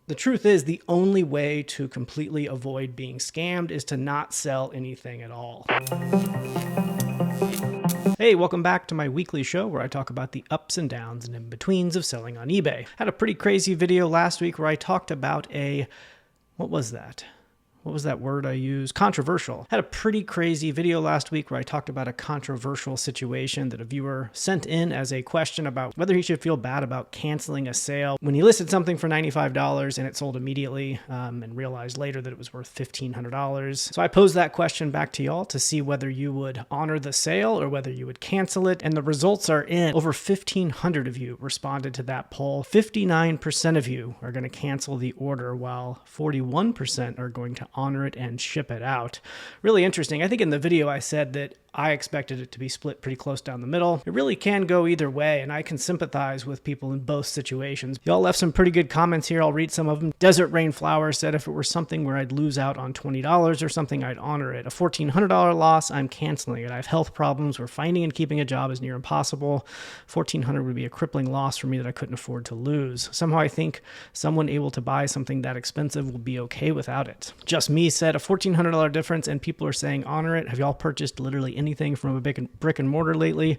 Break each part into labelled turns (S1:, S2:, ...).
S1: The truth is, the only way to completely avoid being scammed is to not sell anything at all. Hey, welcome back to my weekly show where I talk about the ups and downs and in-betweens of selling on eBay. Had a pretty crazy video last week where I talked about what was that word I used? Controversial. Had a pretty crazy video last week where I talked about a controversial situation that a viewer sent in as a question about whether he should feel bad about canceling a sale when he listed something for $95 and it sold immediately and realized later that it was worth $1,500. So I posed that question back to y'all to see whether you would honor the sale or whether you would cancel it. And the results are in. Over 1,500 of you responded to that poll. 59% of you are going to cancel the order while 41% are going to honor it and ship it out. Really interesting. I think in the video I said that I expected it to be split pretty close down the middle. It really can go either way, and I can sympathize with people in both situations. Y'all left some pretty good comments here. I'll read some of them. Desert Rainflower said if it were something where I'd lose out on $20 or something, I'd honor it. A $1,400 loss, I'm canceling it. I have health problems where finding and keeping a job is near impossible. $1,400 would be a crippling loss for me that I couldn't afford to lose. Somehow I think someone able to buy something that expensive will be okay without it. Just Me said a $1,400 difference, and people are saying honor it. Have y'all purchased literally anything from a brick and mortar lately?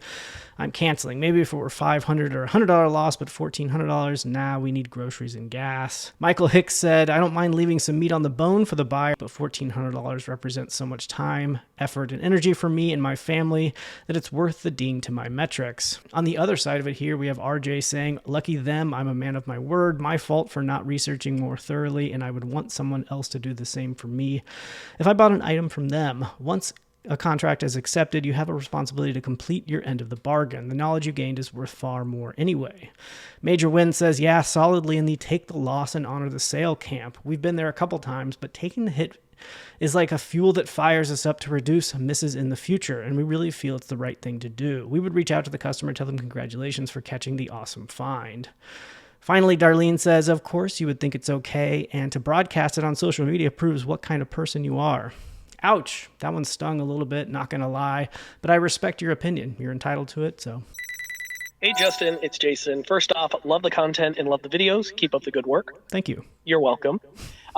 S1: I'm canceling. Maybe if it were $500 or $100 loss, but $1,400, nah, we need groceries and gas. Michael Hicks said, I don't mind leaving some meat on the bone for the buyer, but $1,400 represents so much time, effort, and energy for me and my family that it's worth the ding to my metrics. On the other side of it here, we have RJ saying, lucky them, I'm a man of my word, my fault for not researching more thoroughly, and I would want someone else to do the same for me. If I bought an item from them, once a contract is accepted, you have a responsibility to complete your end of the bargain. The knowledge you gained is worth far more anyway. Major Win says, yeah, solidly in the take the loss and honor the sale camp. We've been there a couple times, but taking the hit is like a fuel that fires us up to reduce misses in the future, and we really feel it's the right thing to do. We would reach out to the customer, tell them congratulations for catching the awesome find. Finally, Darlene says, of course you would think it's okay, and to broadcast it on social media proves what kind of person you are. Ouch, that one stung a little bit, not gonna lie, but I respect your opinion. You're entitled to it, so.
S2: Hey Justin, it's Jason. First off, love the content and love the videos. Keep up the good work.
S1: Thank you.
S2: You're welcome.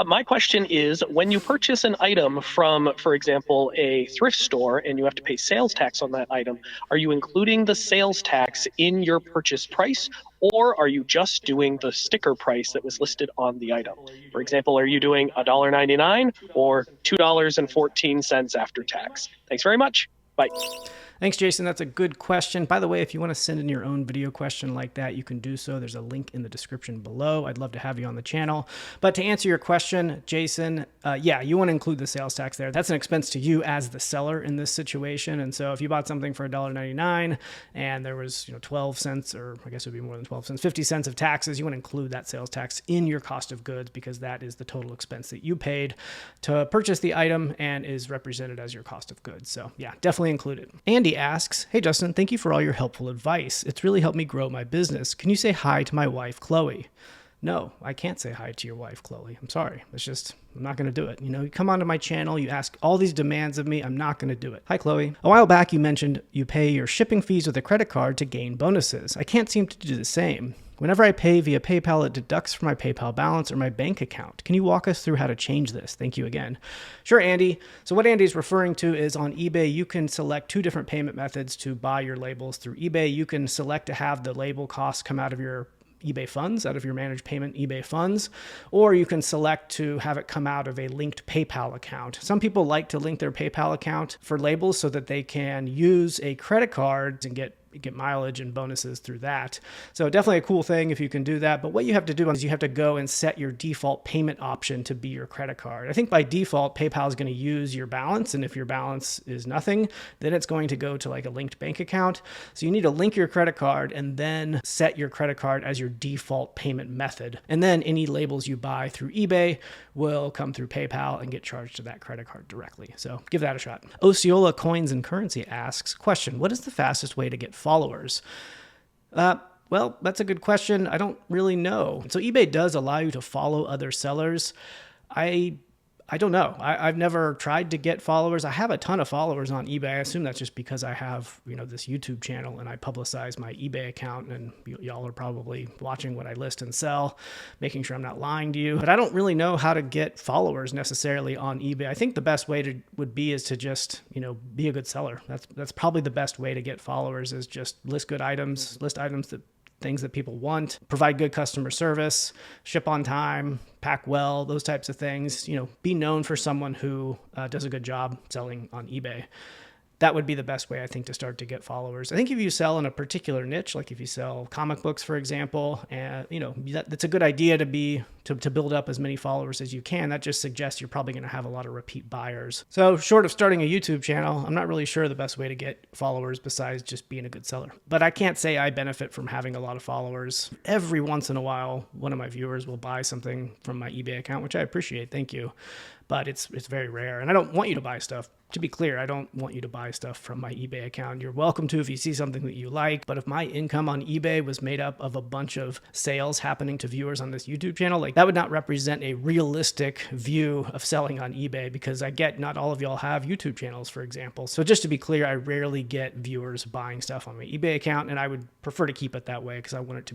S2: My question is, when you purchase an item from, for example, a thrift store and you have to pay sales tax on that item, are you including the sales tax in your purchase price, or are you just doing the sticker price that was listed on the item? For example, are you doing $1.99 or $2.14 after tax? Thanks very much. Bye.
S1: Thanks, Jason. That's a good question. By the way, if you want to send in your own video question like that, you can do so. There's a link in the description below. I'd love to have you on the channel. But to answer your question, Jason, yeah, you want to include the sales tax there. That's an expense to you as the seller in this situation. And so if you bought something for $1.99 and there was 12 cents, or I guess it would be more than 12 cents, 50 cents of taxes, you want to include that sales tax in your cost of goods because that is the total expense that you paid to purchase the item and is represented as your cost of goods. So yeah, definitely include it. Andy asks, hey Justin, thank you for all your helpful advice. It's really helped me grow my business. Can you say hi to my wife, Chloe? No, I can't say hi to your wife, Chloe. I'm sorry. I'm not going to do it. You come onto my channel, you ask all these demands of me. I'm not going to do it. Hi, Chloe. A while back, you mentioned you pay your shipping fees with a credit card to gain bonuses. I can't seem to do the same. Whenever I pay via PayPal, it deducts from my PayPal balance or my bank account. Can you walk us through how to change this? Thank you again. Sure, Andy. So what Andy's referring to is on eBay, you can select two different payment methods to buy your labels through eBay. You can select to have the label costs come out of your eBay funds, out of your managed payment eBay funds, or you can select to have it come out of a linked PayPal account. Some people like to link their PayPal account for labels so that they can use a credit card and get mileage and bonuses through that. So definitely a cool thing if you can do that. But what you have to do is you have to go and set your default payment option to be your credit card. I think by default, PayPal is going to use your balance. And if your balance is nothing, then it's going to go to like a linked bank account. So you need to link your credit card and then set your credit card as your default payment method. And then any labels you buy through eBay will come through PayPal and get charged to that credit card directly. So give that a shot. Osceola Coins and Currency asks, question, what is the fastest way to get followers? Well, that's a good question. I don't really know. So eBay does allow you to follow other sellers. I I don't know. I've never tried to get followers. I have a ton of followers on eBay. I assume that's just because I have, this YouTube channel and I publicize my eBay account, and y'all are probably watching what I list and sell, making sure I'm not lying to you. But I don't really know how to get followers necessarily on eBay. I think the best way would be is to just, be a good seller. That's probably the best way to get followers, is just list good items, list items things that people want, provide good customer service, ship on time, pack well, those types of things. Be known for someone who does a good job selling on eBay. That would be the best way, I think, to start to get followers. I think if you sell in a particular niche, like if you sell comic books, for example, and that's a good idea to build up as many followers as you can. That just suggests you're probably going to have a lot of repeat buyers. So short of starting a YouTube channel, I'm not really sure the best way to get followers besides just being a good seller. But I can't say I benefit from having a lot of followers. Every once in a while, one of my viewers will buy something from my eBay account, which I appreciate. Thank you. But it's very rare. And I don't want you to buy stuff. To be clear, I don't want you to buy stuff from my eBay account. You're welcome to if you see something that you like. But if my income on eBay was made up of a bunch of sales happening to viewers on this YouTube channel, that would not represent a realistic view of selling on eBay, because I get not all of y'all have YouTube channels, for example. So just to be clear, I rarely get viewers buying stuff on my eBay account, and I would prefer to keep it that way because I want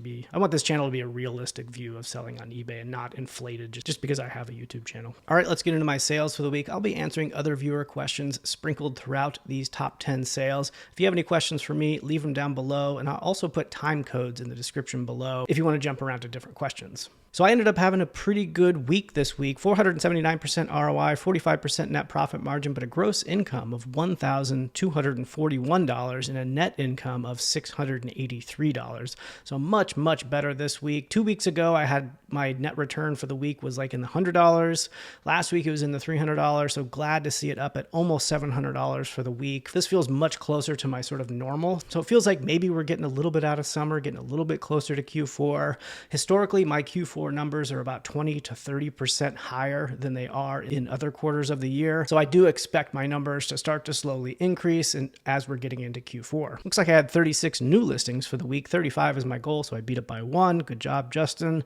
S1: this channel to be a realistic view of selling on eBay and not inflated just because I have a YouTube channel. All right, let's get into my sales for the week. I'll be answering other viewer questions sprinkled throughout these top 10 sales. If you have any questions for me, leave them down below, and I'll also put time codes in the description below if you want to jump around to different questions. So I ended up having a pretty good week this week, 479% ROI, 45% net profit margin, but a gross income of $1,241 and a net income of $683. So much, much better this week. 2 weeks ago, I had my net return for the week was like in the $100. Last week, it was in the $300. So glad to see it up at almost $700 for the week. This feels much closer to my sort of normal. So it feels like maybe we're getting a little bit out of summer, getting a little bit closer to Q4. Historically, my Q4 numbers are about 20 to 30% higher than they are in other quarters of the year. So I do expect my numbers to start to slowly increase as we're getting into Q4. Looks like I had 36 new listings for the week. 35 is my goal, so I beat it by 1. Good job, Justin.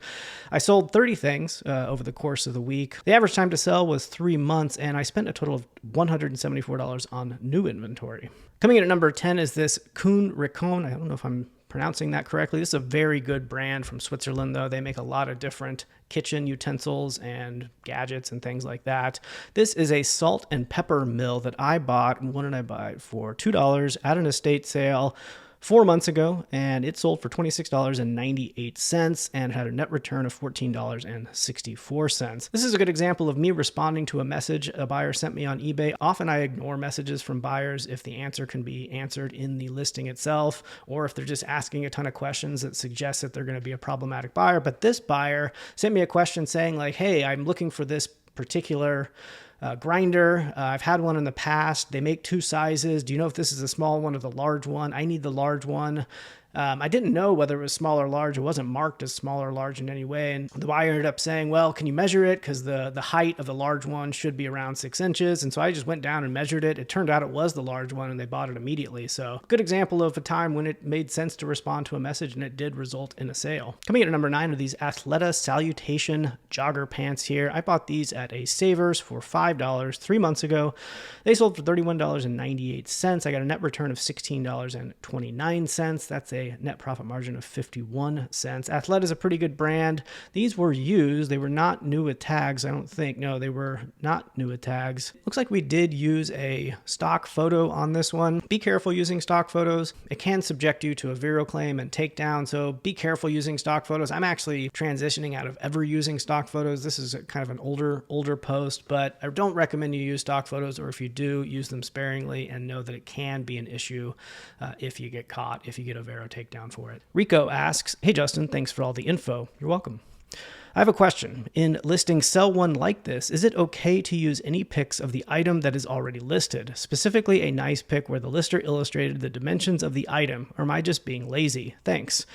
S1: I sold 30 things over the course of the week. The average time to sell was 3 months, and I spent a total of $174 on new inventory. Coming in at number 10 is this Kuhn Rikon. I don't know if I'm pronouncing that correctly. This is a very good brand from Switzerland, though. They make a lot of different kitchen utensils and gadgets and things like that. This is a salt and pepper mill that I bought. What did I buy it for? $2 at an estate sale 4 months ago, and it sold for $26.98 and had a net return of $14.64. This is a good example of me responding to a message a buyer sent me on eBay. Often I ignore messages from buyers if the answer can be answered in the listing itself, or if they're just asking a ton of questions that suggest that they're going to be a problematic buyer. But this buyer sent me a question saying like, hey, I'm looking for this particular grinder. I've had one in the past. They make 2 sizes. Do you know if this is a small one or the large one? I need the large one. I didn't know whether it was small or large. It wasn't marked as small or large in any way. And the buyer ended up saying, well, can you measure it? Because the height of the large one should be around 6 inches. And so I just went down and measured it. It turned out it was the large one, and they bought it immediately. So good example of a time when it made sense to respond to a message, and it did result in a sale. Coming in at number 9 are these Athleta Salutation jogger pants here. I bought these at a Savers for $5 3 months ago. They sold for $31.98. I got a net return of $16.29. That's a net profit margin of 51 cents. Athleta is a pretty good brand. These were used. They were not new with tags, I don't think. No, they were not new with tags. Looks like we did use a stock photo on this one. Be careful using stock photos. It can subject you to a Vero claim and takedown, so be careful using stock photos. I'm actually transitioning out of ever using stock photos. This is kind of an older post, but I don't recommend you use stock photos, or if you do, use them sparingly and know that it can be an issue if you get caught, if you get a Vero takedown for it. Rico asks, hey Justin, thanks for all the info. You're welcome. I have a question. In listing sell one like this, is it okay to use any pics of the item that is already listed? Specifically a nice pic where the lister illustrated the dimensions of the item, or am I just being lazy? Thanks.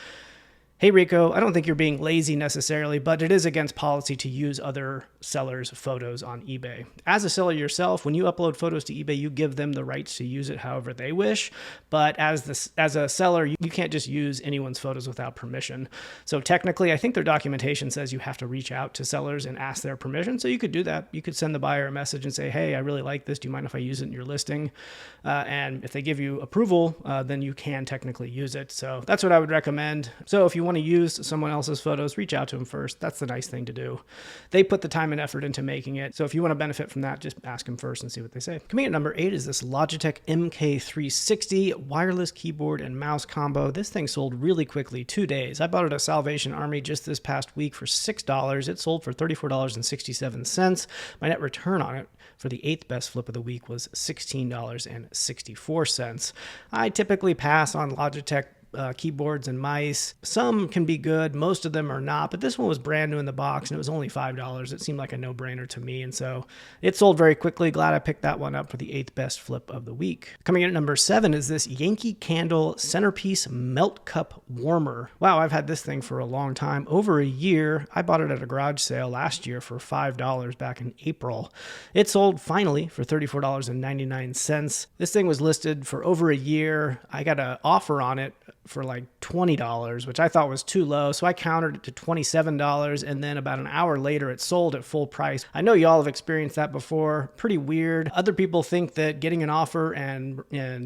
S1: Hey Rico, I don't think you're being lazy necessarily, but it is against policy to use other sellers' photos on eBay. As a seller yourself, when you upload photos to eBay, you give them the rights to use it however they wish. But as a seller, you can't just use anyone's photos without permission. So technically, I think their documentation says you have to reach out to sellers and ask their permission. So you could do that. You could send the buyer a message and say, hey, I really like this. Do you mind if I use it in your listing? And if they give you approval, then you can technically use it. So that's what I would recommend. So if you want to use someone else's photos, reach out to them first. That's the nice thing to do. They put the time and effort into making it. So if you want to benefit from that, just ask them first and see what they say. Coming at number 8 is this Logitech MK360 wireless keyboard and mouse combo. This thing sold really quickly, 2 days. I bought it at Salvation Army just this past week for $6. It sold for $34.67. My net return on it for the 8th best flip of the week was $16.64. I typically pass on Logitech keyboards and mice. Some can be good, most of them are not, but this one was brand new in the box and it was only $5. It seemed like a no-brainer to me, and so it sold very quickly. Glad I picked that one up for the 8th best flip of the week. Coming in at number 7 is this Yankee Candle centerpiece melt cup warmer. Wow, I've had this thing for a long time, over a year. I bought it at a garage sale last year for $5 back in April. It sold finally for $34.99. This thing was listed for over a year. I got an offer on it for like $20, which I thought was too low. So I countered it to $27, and then about an hour later, it sold at full price. I know y'all have experienced that before. Pretty weird. Other people think that getting an offer and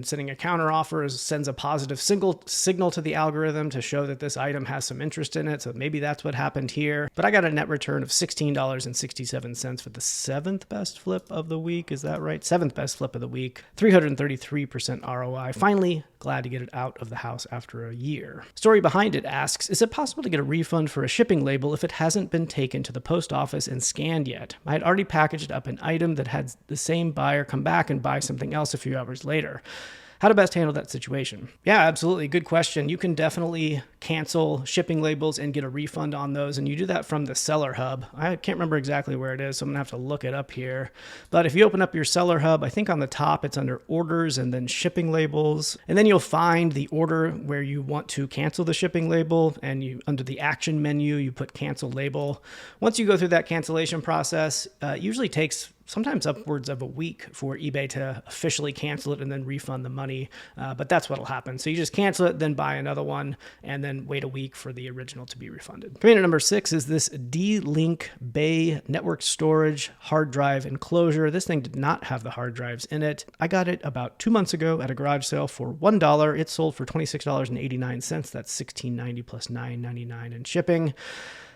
S1: sending a counter offer sends a positive signal to the algorithm to show that this item has some interest in it. So maybe that's what happened here. But I got a net return of $16.67 for the 7th best flip of the week. Is that right? 7th best flip of the week. 333% ROI. Finally, glad to get it out of the house after a year. Story behind it asks, is it possible to get a refund for a shipping label if it hasn't been taken to the post office and scanned yet? I had already packaged up an item that had the same buyer come back and buy something else a few hours later. How to best handle that situation? Yeah, absolutely. Good question. You can definitely cancel shipping labels and get a refund on those, and you do that from the Seller Hub. I can't remember exactly where it is, so I'm going to have to look it up here. But if you open up your Seller Hub, I think on the top it's under Orders and then Shipping Labels, and then you'll find the order where you want to cancel the shipping label, and you under the Action menu, you put Cancel Label. Once you go through that cancellation process, it usually takes sometimes upwards of a week for eBay to officially cancel it and then refund the money. But that's what'll happen. So you just cancel it, then buy another one, and then wait a week for the original to be refunded. Coming in at number 6 is this D-Link Bay network storage hard drive enclosure. This thing did not have the hard drives in it. I got it about 2 months ago at a garage sale for $1. It sold for $26.89. That's $16.90 plus $9.99 in shipping.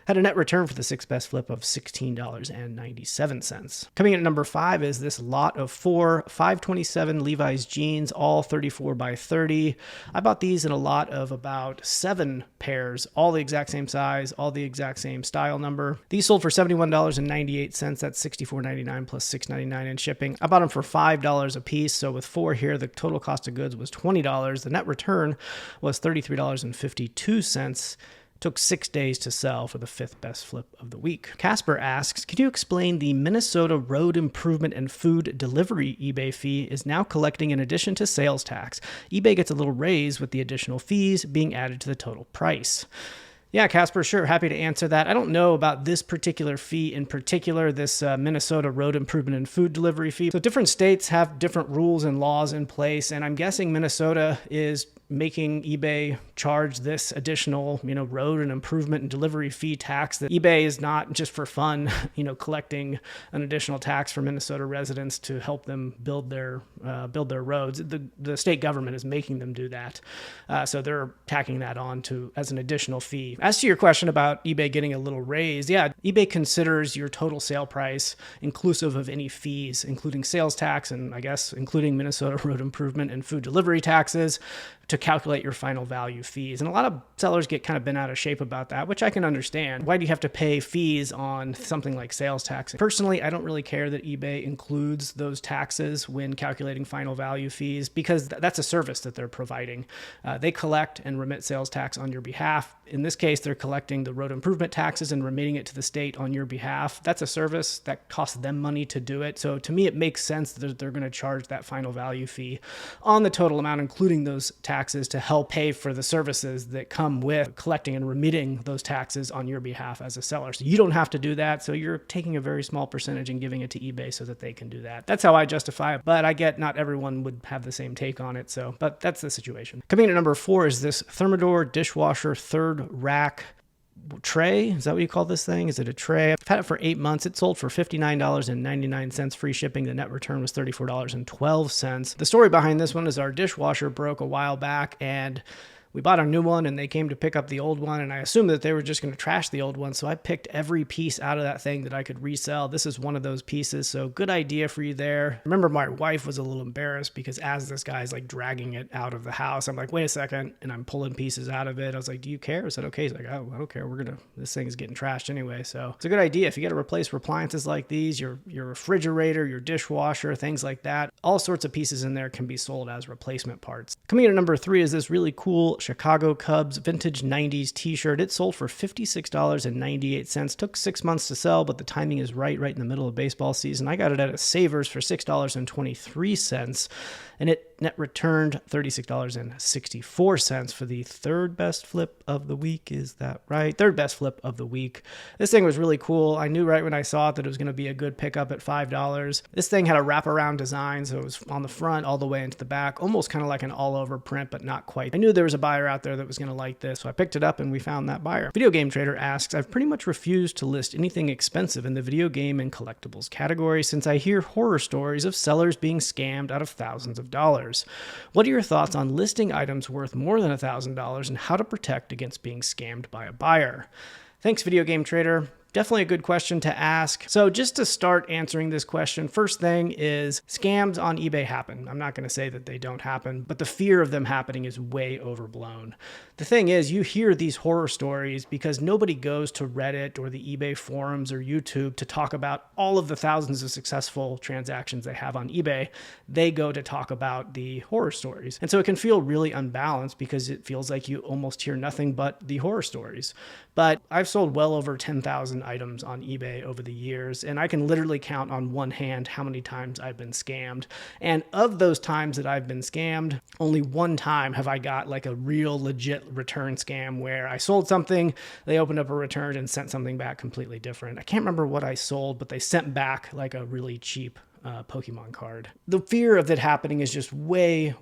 S1: Had a net return for the 6th best flip of $16.97. Coming in at number 5 is this lot of 4 527 Levi's jeans, all 34 by 30. I bought these in a lot of about 7 pairs, all the exact same size, all the exact same style number. These sold for $71.98. That's $64.99 plus $6.99 in shipping. I bought them for $5 a piece. So with 4 here, the total cost of goods was $20. The net return was $33.52. Took 6 days to sell for the 5th best flip of the week. Casper asks, can you explain the Minnesota Road Improvement and Food Delivery eBay fee is now collecting in addition to sales tax? eBay gets a little raise with the additional fees being added to the total price. Yeah, Casper, sure. Happy to answer that. I don't know about this particular fee in particular, this Minnesota Road Improvement and Food Delivery fee. So different states have different rules and laws in place, and I'm guessing Minnesota is making eBay charge this additional, road and improvement and delivery fee tax. That eBay is not just for fun, collecting an additional tax for Minnesota residents to help them build their roads. The state government is making them do that, so they're tacking that on as an additional fee. As to your question about eBay getting a little raise, yeah, eBay considers your total sale price inclusive of any fees, including sales tax and I guess including Minnesota Road Improvement and Food Delivery taxes, to calculate your final value fees. And a lot of sellers get kind of bent out of shape about that, which I can understand. Why do you have to pay fees on something like sales tax? Personally, I don't really care that eBay includes those taxes when calculating final value fees because that's a service that they're providing. They collect and remit sales tax on your behalf. In this case, they're collecting the road improvement taxes and remitting it to the state on your behalf. That's a service that costs them money to do it. So to me, it makes sense that they're going to charge that final value fee on the total amount, including those taxes, to help pay for the services that come with collecting and remitting those taxes on your behalf as a seller. So you don't have to do that. So you're taking a very small percentage and giving it to eBay so that they can do that. That's how I justify it. But I get not everyone would have the same take on it. So, but that's the situation. Coming in at number 4 is this Thermador dishwasher third rack tray. Is that what you call this thing? Is it a tray? I've had it for 8 months. It sold for $59.99 free shipping. The net return was $34.12. The story behind this one is our dishwasher broke a while back, and we bought a new one and they came to pick up the old one, and I assumed that they were just going to trash the old one. So I picked every piece out of that thing that I could resell. This is one of those pieces. So good idea for you there. I remember my wife was a little embarrassed because as this guy's like dragging it out of the house, I'm like, wait a second. And I'm pulling pieces out of it. I was like, do you care? I said, okay. He's like, oh, I don't care. This thing is getting trashed anyway. So it's a good idea. If you got to replace appliances like these, your refrigerator, your dishwasher, things like that, all sorts of pieces in there can be sold as replacement parts. Coming in at number 3 is this really cool Chicago Cubs vintage 90s t-shirt. It sold for $56.98. Took 6 months to sell, but the timing is right in the middle of baseball season. I got it at a Savers for $6.23, and it net returned $36.64 for the third best flip of the week. Is that right? Third best flip of the week. This thing was really cool. I knew right when I saw it that it was going to be a good pickup at $5. This thing had a wraparound design, so it was on the front all the way into the back, almost kind of like an all-over print, but not quite. I knew there was a buyer out there that was going to like this, so I picked it up and we found that buyer. Video Game Trader asks, I've pretty much refused to list anything expensive in the video game and collectibles category since I hear horror stories of sellers being scammed out of thousands of dollars. What are your thoughts on listing items worth more than $1,000 and how to protect against being scammed by a buyer? Thanks, Video Game Trader. Definitely a good question to ask. So just to start answering this question, first thing is scams on eBay happen. I'm not going to say that they don't happen, but the fear of them happening is way overblown. The thing is, you hear these horror stories because nobody goes to Reddit or the eBay forums or YouTube to talk about all of the thousands of successful transactions they have on eBay. They go to talk about the horror stories. And so it can feel really unbalanced because it feels like you almost hear nothing but the horror stories. But I've sold well over 10,000 items on eBay over the years, and I can literally count on one hand how many times I've been scammed. And of those times that I've been scammed, only one time have I got like a real legit return scam where I sold something, they opened up a return and sent something back completely different. I can't remember what I sold, but they sent back like a really cheap Pokemon card. The fear of it happening is just way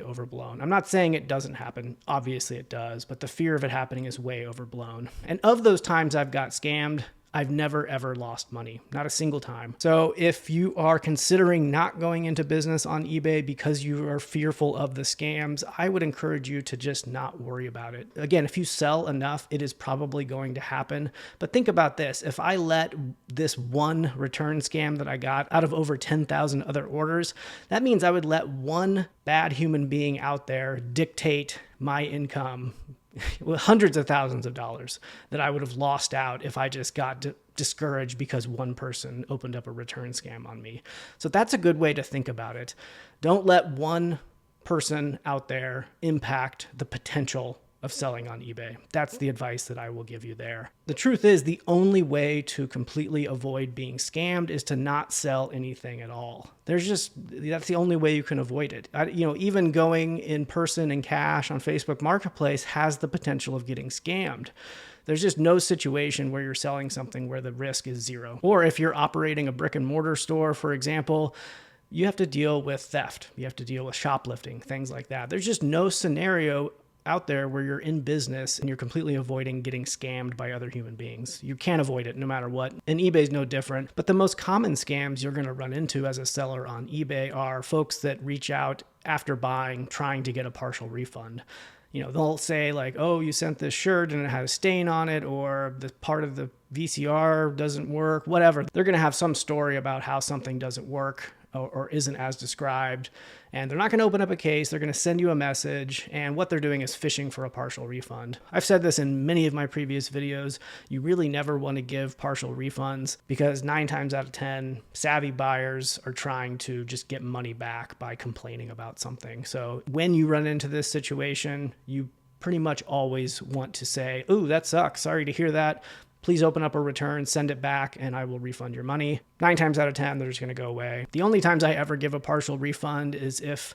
S1: overblown. I'm not saying it doesn't happen. Obviously it does, but the fear of it happening is way overblown. And of those times I've got scammed, I've never ever lost money, not a single time. So if you are considering not going into business on eBay because you are fearful of the scams, I would encourage you to just not worry about it. Again, if you sell enough, it is probably going to happen. But think about this. If I let this one return scam that I got out of over 10,000 other orders, that means I would let one bad human being out there dictate my income, hundreds of thousands of dollars that I would have lost out if I just got discouraged because one person opened up a return scam on me. So that's a good way to think about it. Don't let one person out there impact the potential of selling on eBay. That's the advice that I will give you there. The truth is, the only way to completely avoid being scammed is to not sell anything at all. That's the only way you can avoid it. Even going in person and cash on Facebook Marketplace has the potential of getting scammed. There's just no situation where you're selling something where the risk is zero. Or if you're operating a brick and mortar store, for example, you have to deal with theft. You have to deal with shoplifting, things like that. There's just no scenario out there where you're in business and you're completely avoiding getting scammed by other human beings. You can't avoid it no matter what. And eBay's no different. But the most common scams you're going to run into as a seller on eBay are folks that reach out after buying, trying to get a partial refund. They'll say like, oh, you sent this shirt and it had a stain on it, or the part of the VCR doesn't work, whatever. They're going to have some story about how something doesn't work or isn't as described. And they're not going to open up a case. They're going to send you a message. And what they're doing is fishing for a partial refund. I've said this in many of my previous videos. You really never want to give partial refunds because 9 times out of 10, savvy buyers are trying to just get money back by complaining about something. So when you run into this situation, you pretty much always want to say, "Ooh, that sucks. Sorry to hear that. Please open up a return, send it back, and I will refund your money." 9 times out of 10, they're just going to go away. The only times I ever give a partial refund is if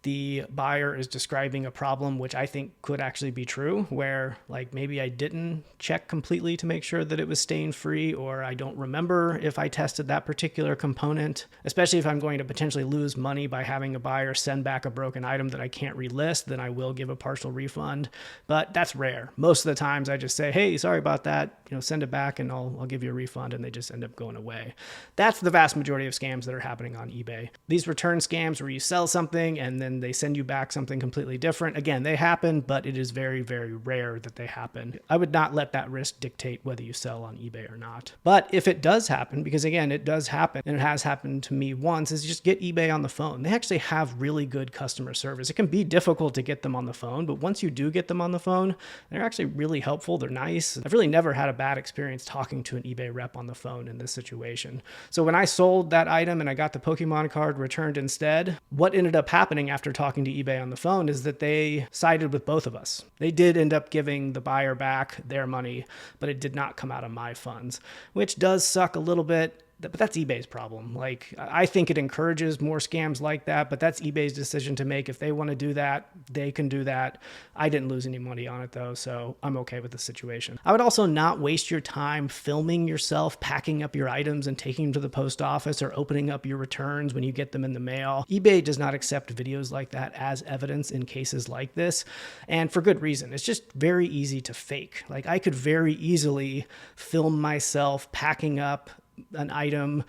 S1: the buyer is describing a problem, which I think could actually be true, where like maybe I didn't check completely to make sure that it was stain free, or I don't remember if I tested that particular component, especially if I'm going to potentially lose money by having a buyer send back a broken item that I can't relist, then I will give a partial refund. But that's rare. Most of the times I just say, "Hey, sorry about that, send it back and I'll give you a refund," and they just end up going away. That's the vast majority of scams that are happening on eBay. These return scams where you sell something and then they send you back something completely different. Again, they happen, but it is very, very rare that they happen. I would not let that risk dictate whether you sell on eBay or not. But if it does happen, because again, it does happen, and it has happened to me once, is just get eBay on the phone. They actually have really good customer service. It can be difficult to get them on the phone, but once you do get them on the phone, they're actually really helpful. They're nice. I've really never had a bad experience talking to an eBay rep on the phone in this situation. So when I sold that item and I got the Pokemon card returned instead, what ended up happening after talking to eBay on the phone is that they sided with both of us. They did end up giving the buyer back their money, but it did not come out of my funds, which does suck a little bit. But that's eBay's problem. Like, I think it encourages more scams like that, but that's eBay's decision to make. If they want to do that, they can do that. I didn't lose any money on it though, so I'm okay with the situation. I would also not waste your time filming yourself packing up your items and taking them to the post office or opening up your returns when you get them in the mail. eBay does not accept videos like that as evidence in cases like this, and for good reason. It's just very easy to fake. Like, I could very easily film myself packing up an item,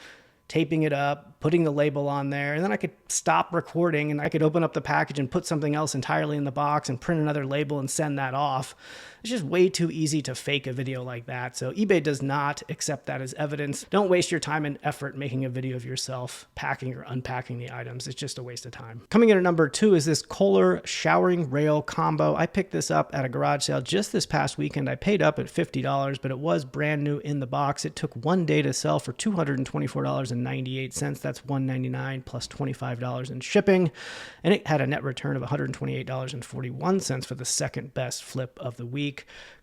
S1: taping it up, putting the label on there, and then I could stop recording and I could open up the package and put something else entirely in the box and print another label and send that off. It's just way too easy to fake a video like that. So eBay does not accept that as evidence. Don't waste your time and effort making a video of yourself packing or unpacking the items. It's just a waste of time. Coming in at number 2 is this Kohler showering rail combo. I picked this up at a garage sale just this past weekend. I paid up at $50, but it was brand new in the box. It took 1 day to sell for $224.98. That's $199 plus $25 in shipping. And it had a net return of $128.41 for the second best flip of the week.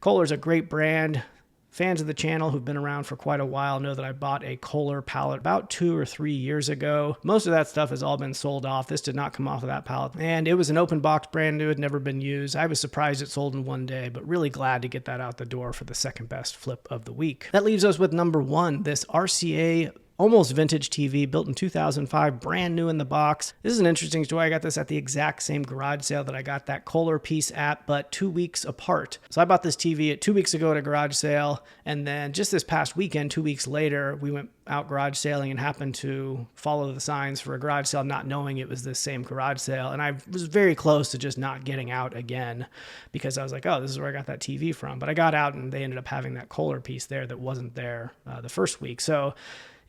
S1: Kohler's a great brand. Fans of the channel who've been around for quite a while know that I bought a Kohler pallet about 2 or 3 years ago. Most of that stuff has all been sold off. This did not come off of that pallet. And it was an open box, brand new, had never been used. I was surprised it sold in 1 day, but really glad to get that out the door for the second best flip of the week. That leaves us with number 1, this RCA almost vintage TV built in 2005, brand new in the box. This is an interesting story. I got this at the exact same garage sale that I got that Kohler piece at, but 2 weeks apart. So I bought this TV 2 weeks ago at a garage sale, and then just this past weekend, 2 weeks later, we went out garage sailing and happened to follow the signs for a garage sale, not knowing it was this same garage sale. And I was very close to just not getting out again because I was like, oh, this is where I got that TV from. But I got out and they ended up having that Kohler piece there that wasn't there the first week. So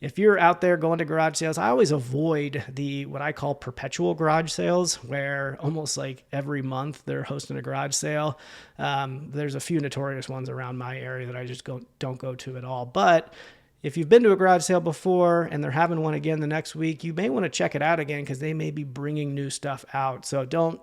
S1: if you're out there going to garage sales, I always avoid the what I call perpetual garage sales, where almost like every month they're hosting a garage sale. There's a few notorious ones around my area that I just don't go to at all. But if you've been to a garage sale before and they're having one again the next week, you may want to check it out again because they may be bringing new stuff out. So don't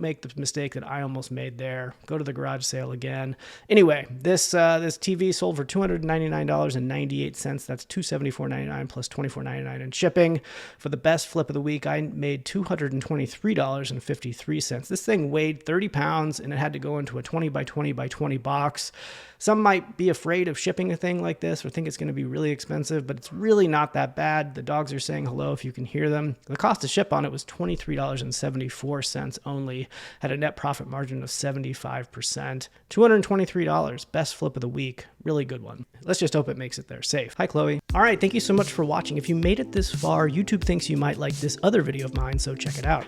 S1: make the mistake that I almost made there. Go to the garage sale again. Anyway, this TV sold for $299.98. That's $274.99 plus $24.99 in shipping. For the best flip of the week, I made $223.53. This thing weighed 30 pounds and it had to go into a 20 by 20 by 20 box. Some might be afraid of shipping a thing like this or think it's going to be really expensive, but it's really not that bad. The dogs are saying hello if you can hear them. The cost to ship on it was $23.74 only. Had a net profit margin of 75%. $223, best flip of the week. Really good one. Let's just hope it makes it there safe. Hi, Chloe. All right, thank you so much for watching. If you made it this far, YouTube thinks you might like this other video of mine, so check it out.